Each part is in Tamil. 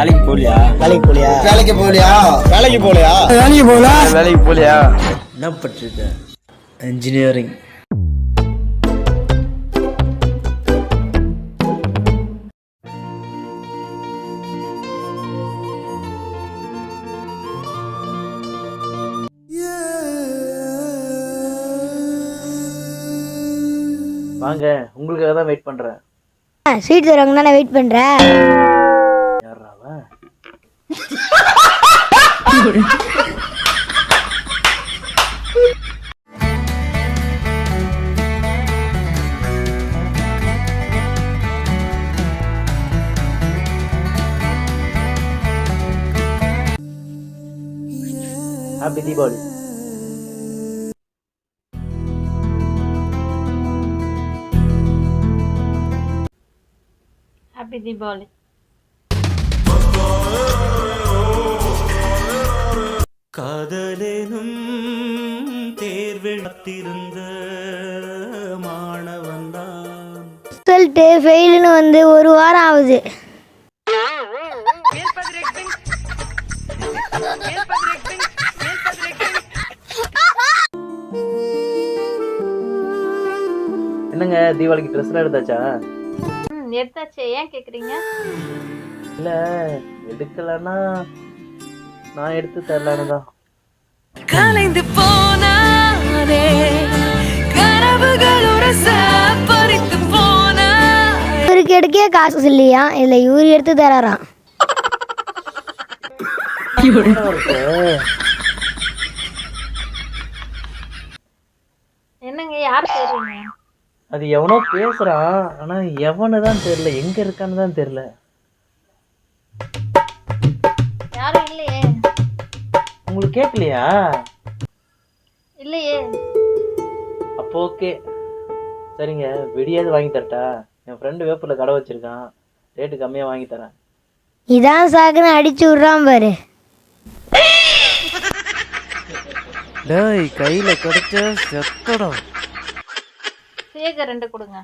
வேலைக்கு போலியா என்ன படிச்சிருக்க? இன்ஜினியரிங். வாங்க, உங்களுக்காக தான் வெயிட் பண்றேன். ஸ்வீட் தருவாங்க தானே வெயிட் பண்றேன். யாரா அவன்? ஹாப்பி தீபாவளி. ஹாப்பி தீபாவளி. காதலேனும் தேர்வெழுத்திருந்த மாணவன்தான் ரிசல்ட்டு ஃபெயிலுன்னு வந்து ஒரு வாரம் ஆகுது. என்னங்க தீபாவளிக்கு ட்ரெஸ் எல்லாம் எடுத்தாச்சா? எடுத்தாச்சு. ஏன் கேக்குறீங்க? இல்ல, எடுக்கலன்னா நான் எடுத்து தரலான்னு தான். கலைந்து போனானே கனவுகள் உரச பறித்து போனா இவருக்கு எடுக்கே காசு இல்லையா, இல்லை இவரு எடுத்து தராராம். என்னங்க யார் பேசுறீங்க? அது எவனோ பேசுறான், ஆனா எவனு தான் தெரியல, எங்க இருக்கான்னு தான் தெரியல. யாரும் இல்லையே. உங்களுக்கு கேட்கலையா? இல்லையே. அப்போ ஓகே, சரிங்க. வெடியாவது வாங்கி தரட்டா? என் ஃப்ரெண்டு வேப்பூர்ல கடை வச்சிருக்கான், ரேட்டு கம்மியா வாங்கி தரேன். இதான் சாக்குன்னு அடிச்சு விடுறான் பாரு. டேய், கையில கிடைச்ச செத்தடம். சேகர் 2 கொடுங்க.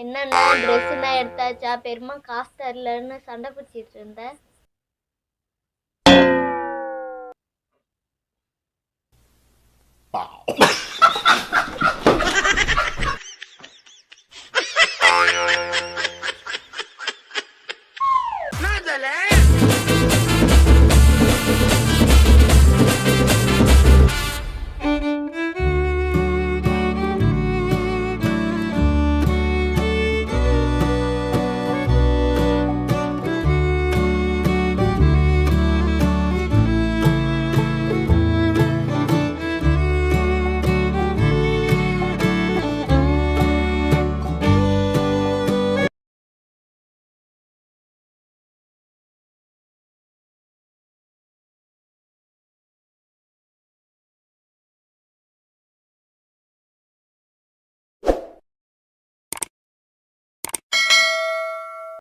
என்னன்னா ட்ரெஸ்னா எடுத்தாச்சா? பெருமா காசு தரலன்னு சண்டை பிடிச்சிட்டு இருந்தேன்.